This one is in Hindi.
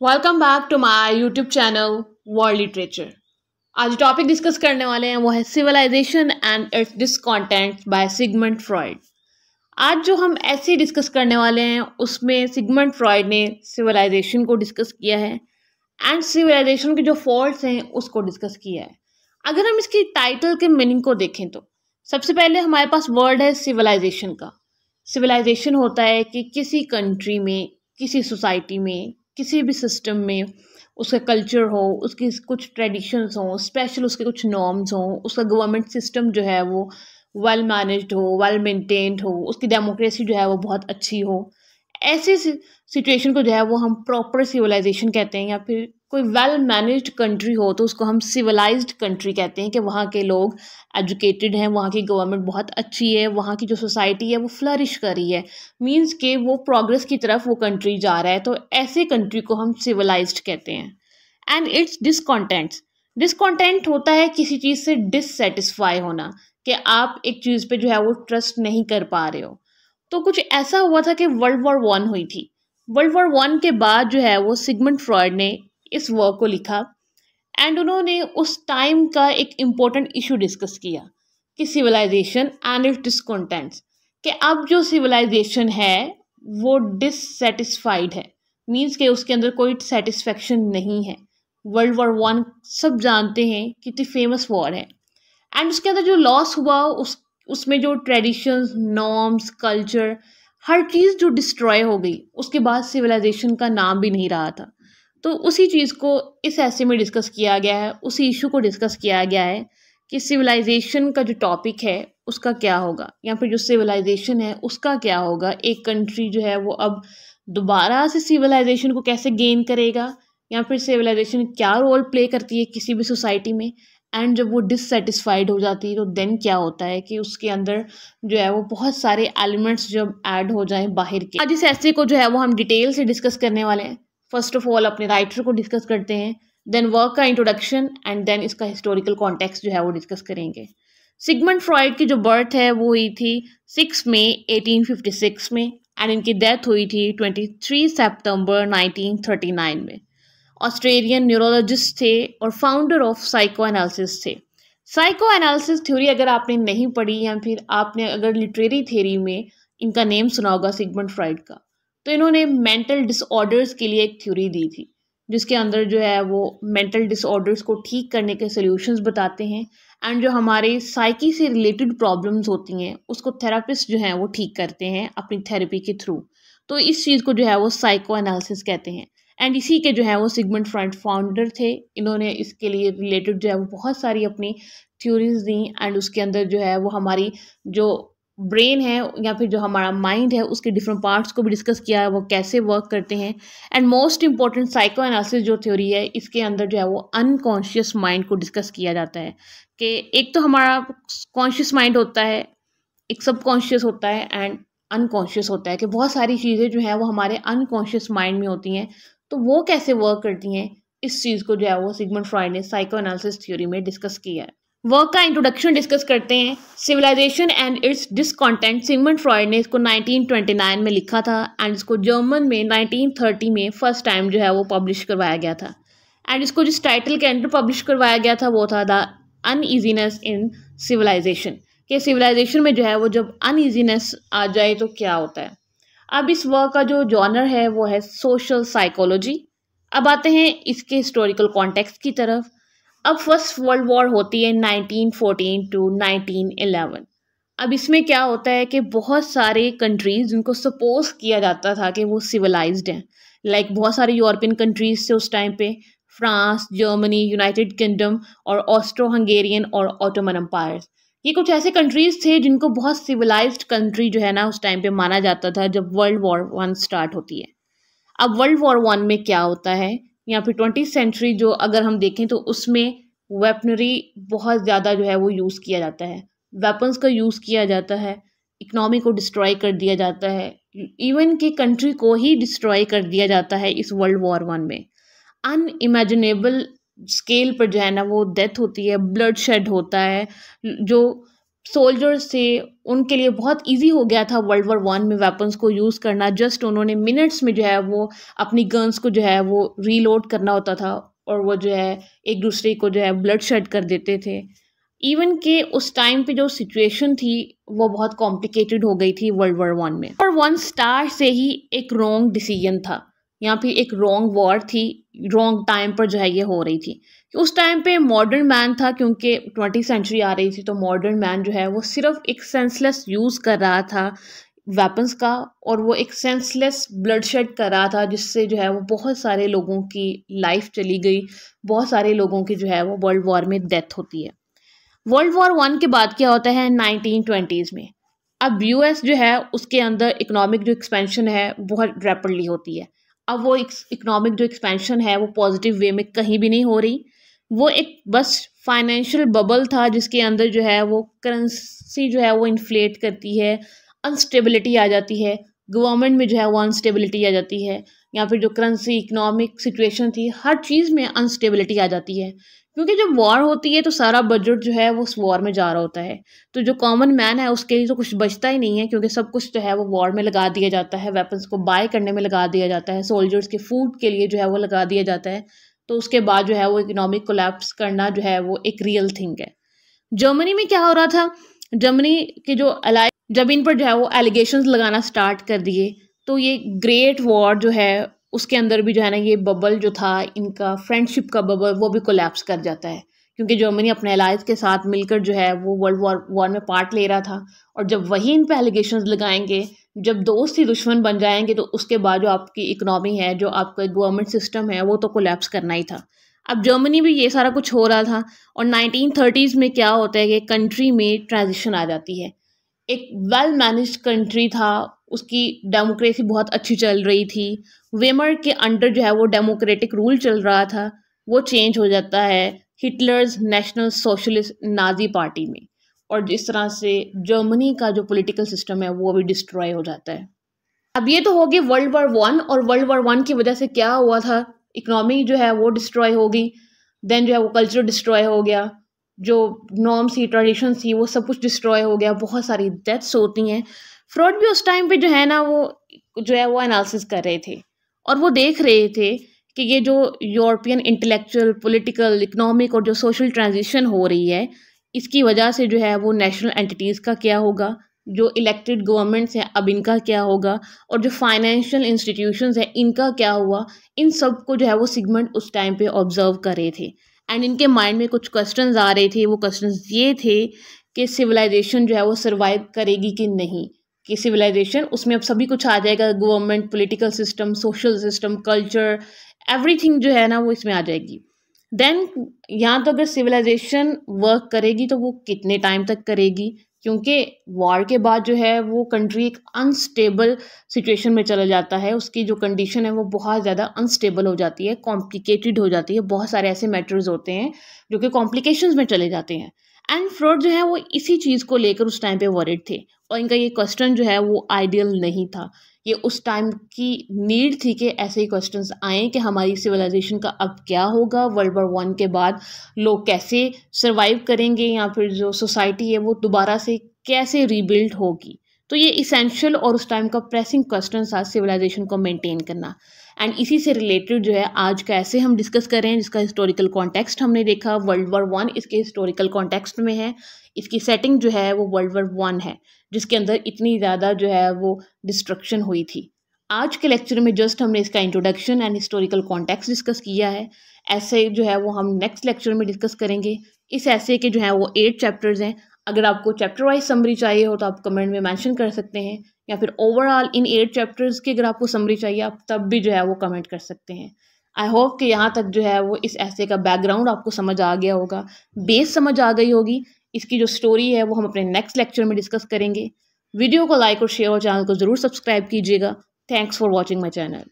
Welcome back to my YouTube channel World Literature. आज टॉपिक डिस्कस करने वाले हैं वो है civilisation and its discontent by Sigmund Freud. आज जो हम ऐसे डिस्कस करने वाले हैं उसमें सिगमंड फ्रॉइड ने सिविलाइजेशन को डिस्कस किया है एंड सिविलाइजेशन के जो फॉल्ट्स हैं उसको डिस्कस किया है। अगर हम इसकी टाइटल के मीनिंग को देखें तो सबसे पहले हमारे पास वर्ड है सिविलाइजेशन का। सिविलाइजेशन होता है कि किसी कंट्री में, किसी सोसाइटी में, किसी भी सिस्टम में उसका कल्चर हो, उसकी कुछ ट्रेडिशंस हो, स्पेशल उसके कुछ नॉर्म्स हो, उसका गवर्नमेंट सिस्टम जो है वो वेल मैनेज्ड हो, वेल मेंटेन्ड हो, उसकी डेमोक्रेसी जो है वो बहुत अच्छी हो। ऐसे सिचुएशन को जो है वो हम प्रॉपर सिविलाइजेशन कहते हैं, या फिर कोई वेल मैनेज्ड कंट्री हो तो उसको हम सिविलाइज्ड कंट्री कहते हैं कि वहाँ के लोग एजुकेटेड हैं, वहाँ की गवर्नमेंट बहुत अच्छी है, वहाँ की जो सोसाइटी है वो फ्लरिश कर रही है, मीन्स के वो प्रोग्रेस की तरफ वो कंट्री जा रहा है। तो ऐसे कंट्री को हम सिविलाइज्ड कहते हैं। एंड इट्स डिसकॉन्टेंट्स, डिसकॉन्टेंट होता है किसी चीज़ से डिससेटिस्फाई होना, कि आप एक चीज़ पे जो है वो ट्रस्ट नहीं कर पा रहे हो। तो कुछ ऐसा हुआ था कि वर्ल्ड वॉर 1 हुई थी। वर्ल्ड वॉर 1 के बाद जो है वो सिगमंड फ्रॉइड ने इस वर्क को लिखा एंड उन्होंने उस टाइम का एक इम्पोर्टेंट इशू डिस्कस किया कि सिविलाइजेशन एंड इट्स डिसकंटेंट्स, कि अब जो सिविलाइजेशन है वो डिससेटिस्फाइड है, मीन्स के उसके अंदर कोई सेटिस्फेक्शन नहीं है। वर्ल्ड वॉर 1 सब जानते हैं कितनी फेमस वॉर है एंड उसके अंदर जो लॉस हुआ उसमें जो ट्रेडिशंस, नॉर्म्स, कल्चर, हर चीज़ जो डिस्ट्रॉय हो गई, उसके बाद सिविलाइजेशन का नाम भी नहीं रहा था। तो उसी चीज़ को इस ऐसे में डिस्कस किया गया है, उसी इशू को डिस्कस किया गया है कि सिविलाइजेशन का जो टॉपिक है उसका क्या होगा, या फिर जो सिविलाइजेशन है उसका क्या होगा। एक कंट्री जो है वो अब दोबारा से सिविलाइजेशन को कैसे गेन करेगा, या फिर सिविलाइजेशन क्या रोल प्ले करती है किसी भी सोसाइटी में। एंड जब वो डिससेटिस्फाइड हो जाती है तो देन क्या होता है कि उसके अंदर जो है वो बहुत सारे एलिमेंट्स जब ऐड हो जाएं बाहर के। आज इस ऐसे को जो है वो हम डिटेल से डिस्कस करने वाले हैं। फर्स्ट ऑफ ऑल अपने राइटर को डिस्कस करते हैं, देन वर्क का इंट्रोडक्शन एंड देन इसका हिस्टोरिकल कॉन्टेक्स्ट जो है वो डिस्कस करेंगे। सिगमंड फ्रॉइड की जो बर्थ है वो हुई थी 6 मई 1856 में एंड इनकी डेथ हुई थी 23 सितंबर 1939 में। ऑस्ट्रेलियन न्यूरोलॉजिस्ट थे और फाउंडर ऑफ साइको एनालिसिस थे। साइको एनालिसिस थ्योरी अगर आपने नहीं पढ़ी, या फिर आपने अगर लिटरेरी थ्योरी में इनका नेम सुना होगा सिगमंड फ्रॉइड का, तो इन्होंने मेंटल डिसऑर्डर्स के लिए एक थ्योरी दी थी, जिसके अंदर जो है वो मेंटल डिसऑर्डर्स को ठीक करने के सॉल्यूशंस बताते हैं एंड जो हमारे साइकी से रिलेटेड प्रॉब्लम्स होती हैं उसको थेरापिस्ट जो हैं वो ठीक करते हैं अपनी थेरेपी के थ्रू। तो इस चीज़ को जो है वो साइको एनालिसिस कहते हैं एंड इसी के जो है वो सिगमंड फ्रॉइड फाउंडर थे। इन्होंने इसके लिए रिलेटेड जो है वो बहुत सारी अपनी थ्योरीज दी एंड उसके अंदर जो है वो हमारी जो ब्रेन है या फिर जो हमारा माइंड है उसके डिफरेंट पार्ट्स को भी डिस्कस किया है, वो कैसे वर्क करते हैं। And most important psycho analysis जो थ्योरी है इसके अंदर जो है वो अनकॉन्शियस माइंड को डिस्कस किया जाता है, कि एक तो हमारा कॉन्शियस माइंड होता है, एक सबकॉन्शियस होता है एंड अनकॉन्शियस होता है, कि बहुत सारी चीज़ें जो है वो हमारे अनकॉन्शियस माइंड में होती हैं, तो वो कैसे वर्क करती हैं। इस चीज़ को जो है वो सिगमंड फ्रॉइड ने साइको एनालिसिस थ्योरी में डिस्कस किया है। वर्क का इंट्रोडक्शन डिस्कस करते हैं। Civilisation and its discontent, Sigmund Freud ने इसको 1929 में लिखा था एंड इसको जर्मन में 1930 में फर्स्ट टाइम जो है वो पब्लिश करवाया गया था। एंड इसको जिस टाइटल के अंडर पब्लिश करवाया गया था वो था द अनईजीनेस इन सिविलाइजेशन, कि सिविलाइजेशन में जो है वो जब अनईजीनेस आ जाए तो क्या होता है। अब इस वर्क का जो जॉनर है वो है सोशल साइकोलॉजी। अब आते हैं इसके हिस्टोरिकल कॉन्टेक्स्ट की तरफ। अब फर्स्ट वर्ल्ड वॉर होती है 1914 टू 1911। अब इसमें क्या होता है कि बहुत सारे कंट्रीज जिनको सपोज किया जाता था कि वो सिविलाइज्ड हैं, लाइक बहुत सारे यूरोपियन कंट्रीज थे उस टाइम पे, फ्रांस, जर्मनी, यूनाइटेड किंगडम और ऑस्ट्रो हंगेरियन और ऑटोमन एम्पायर्स। ये कुछ ऐसे कंट्रीज थे जिनको बहुत सिविलाइज्ड कंट्री जो है ना उस टाइम पे माना जाता था जब वर्ल्ड वॉर 1 स्टार्ट होती है। अब वर्ल्ड वॉर 1 में क्या होता है, या फिर 20वीं सेंचुरी जो अगर हम देखें तो उसमें वेपनरी बहुत ज़्यादा जो है वो यूज़ किया जाता है, वेपन्स का यूज़ किया जाता है, इकनॉमी को डिस्ट्रॉय कर दिया जाता है, इवन कि कंट्री को ही डिस्ट्रॉय कर दिया जाता है इस वर्ल्ड वॉर 1 में। अनइमेजिनेबल स्केल पर जो है ना वो डेथ होती है, ब्लड शेड होता है, जो सोल्जर्स थे उनके लिए बहुत इजी हो गया था वर्ल्ड वॉर वन में वेपन्स को यूज़ करना। जस्ट उन्होंने मिनट्स में जो है वो अपनी गन्स को जो है वो रीलोड करना होता था और वो जो है एक दूसरे को जो है ब्लड शेड कर देते थे। इवन के उस टाइम पे जो सिचुएशन थी वो बहुत कॉम्प्लिकेटेड हो गई थी वर्ल्ड वॉर वन में। और वन स्टार से ही एक रॉन्ग डिसीजन था, यहाँ पे एक रॉन्ग वॉर थी, रॉन्ग टाइम पर जो है ये हो रही थी। उस टाइम पे मॉडर्न मैन था, क्योंकि 20वीं सेंचुरी आ रही थी, तो मॉडर्न मैन जो है वो सिर्फ एक सेंसलेस यूज़ कर रहा था वेपन्स का, और वो एक सेंसलेस ब्लड शेड कर रहा था, जिससे जो है वो बहुत सारे लोगों की लाइफ चली गई, बहुत सारे लोगों की जो है वो वर्ल्ड वॉर में डेथ होती है। वर्ल्ड वॉर वन के बाद क्या होता है 1920s में। अब यूएस जो है उसके अंदर इकोनॉमिक जो एक्सपेंशन है बहुत रैपिडली होती है। अब वो इकोनॉमिक जो एक्सपेंशन है वो पॉजिटिव वे में कहीं भी नहीं हो रही, वो एक बस फाइनेंशियल बबल था जिसके अंदर जो है वो करेंसी जो है वो इन्फ्लेट करती है, अनस्टेबिलिटी आ जाती है, गवर्नमेंट में जो है वो अनस्टेबिलिटी आ जाती है, या फिर जो करेंसी इकोनॉमिक सिचुएशन थी हर चीज़ में अनस्टेबिलिटी आ जाती है। क्योंकि जब वॉर होती है तो सारा बजट जो है वो उस वॉर में जा रहा होता है, तो जो कॉमन मैन है उसके लिए तो कुछ बचता ही नहीं है, क्योंकि सब कुछ जो है वो वॉर में लगा दिया जाता है, वेपन्स को बाय करने में लगा दिया जाता है, सोल्जर्स के फूड के लिए जो है वो लगा दिया जाता है। तो उसके बाद जो है वो इकोनॉमिक कोलैप्स करना जो है वो एक रियल थिंग है। जर्मनी में क्या हो रहा था, जर्मनी के जो अलाइ जब इन पर जो है वो एलिगेशंस लगाना स्टार्ट कर दिए, तो ये ग्रेट वॉर जो है उसके अंदर भी जो है ना ये बबल जो था इनका फ्रेंडशिप का बबल वो भी कोलैप्स कर जाता है, क्योंकि जर्मनी अपने अलाइज के साथ मिलकर जो है वो वर्ल्ड वॉर में पार्ट ले रहा था। और जब वही इन पे एलिगेशंस लगाएंगे, जब दोस्त ही दुश्मन बन जाएंगे, तो उसके बाद जो आपकी इकोनॉमी है, जो आपका गवर्नमेंट सिस्टम है, वो तो कोलैप्स करना ही था। अब जर्मनी में ये सारा कुछ हो रहा था, और 1930s में क्या होता है कि कंट्री में ट्रांजिशन आ जाती है। एक वेल मैनेज्ड कंट्री था, उसकी डेमोक्रेसी बहुत अच्छी चल रही थी, वेमर के अंडर जो है वो डेमोक्रेटिक रूल चल रहा था, वो चेंज हो जाता है Hitler's national socialist Nazi party में, और जिस तरह से जर्मनी का जो पॉलिटिकल सिस्टम है वो भी डिस्ट्रॉय हो जाता है। अब ये तो हो गई वर्ल्ड वॉर वन, और वर्ल्ड वॉर वन की वजह से क्या हुआ था, इकोनॉमी जो है वो डिस्ट्रॉय हो गई, देन जो है वो कल्चर डिस्ट्रॉय हो गया, जो नॉर्म्स थी ट्रेडिशन थी वो सब कुछ डिस्ट्रॉय हो गया, बहुत सारी डेथ्स होती हैं। फ्रॉड भी उस टाइम पे जो है ना वो जो है वो एनालिसिस कर रहे थे, और वो देख रहे थे कि ये जो यूरोपियन इंटेलेक्चुअल पॉलिटिकल इकोनॉमिक और जो सोशल ट्रांजिशन हो रही है, इसकी वजह से जो है वो नेशनल एंटिटीज़ का क्या होगा, जो इलेक्टेड गवर्नमेंट्स हैं अब इनका क्या होगा, और जो फाइनेंशियल इंस्टीट्यूशंस हैं इनका क्या हुआ। इन सब को जो है वो सिगमेंट उस टाइम पे ऑब्जर्व कर रहे थे, एंड इनके माइंड में कुछ क्वेश्चंस आ रहे थे। वो क्वेश्चंस ये थे कि सिविलाइजेशन जो है वो सर्वाइव करेगी कि नहीं, कि सिविलाइजेशन उसमें अब सभी कुछ आ जाएगा, government, political system, social system, culture, everything जो है ना वो इसमें आ जाएगी। देन यहाँ तो अगर सिविलाइजेशन वर्क करेगी तो वो कितने टाइम तक करेगी, क्योंकि वॉर के बाद जो है वो कंट्री एक अनस्टेबल सिचुएशन में चला जाता है, उसकी जो कंडीशन है वो बहुत ज़्यादा अनस्टेबल हो जाती है, कॉम्प्लिकेटेड हो जाती है, बहुत सारे ऐसे मैटर्स होते हैं जो कि कॉम्प्लिकेशंस में चले जाते हैं। एंड फ्रॉड जो है वो इसी चीज़ को लेकर उस टाइम पे वरिड थे, और इनका ये क्वेश्चन जो है वो आइडियल नहीं था, ये उस टाइम की नीड थी कि ऐसे ही क्वेश्चंस आए कि हमारी सिविलाइजेशन का अब क्या होगा, वर्ल्ड वॉर वन के बाद लोग कैसे सर्वाइव करेंगे, या फिर जो सोसाइटी है वो दोबारा से कैसे रीबिल्ड होगी। तो ये इसेंशियल और उस टाइम का प्रेसिंग क्वेश्चन था सिविलाइजेशन को मेंटेन करना। एंड इसी से रिलेटेड जो है आज का ऐसे हम डिस्कस कर रहे हैं, जिसका हिस्टोरिकल कॉन्टेक्स्ट हमने देखा वर्ल्ड वॉर वन इसके हिस्टोरिकल कॉन्टेक्स्ट में है, इसकी सेटिंग जो है वो वर्ल्ड वॉर वन है, जिसके अंदर इतनी ज़्यादा जो है वो डिस्ट्रक्शन हुई थी। आज के लेक्चर में जस्ट हमने इसका introduction and historical context discuss किया है। ऐसे जो है वो हम नेक्स्ट लेक्चर में डिस्कस करेंगे। इस ऐसे के जो है वो 8 चैप्टर्स हैं। अगर आपको चैप्टर वाइज समरी चाहिए हो तो आप कमेंट में मेंशन कर सकते हैं, या फिर ओवरऑल इन 8 चैप्टर्स की अगर आपको समरी चाहिए आप तब भी जो है वो कमेंट कर सकते हैं। आई होप कि यहाँ तक जो है वो इस ऐसे का बैकग्राउंड आपको समझ आ गया होगा, बेस समझ आ गई होगी। इसकी जो स्टोरी है वो हम अपने नेक्स्ट लेक्चर में डिस्कस करेंगे। वीडियो को लाइक और शेयर और चैनल को ज़रूर सब्सक्राइब कीजिएगा। Thanks for watching my channel.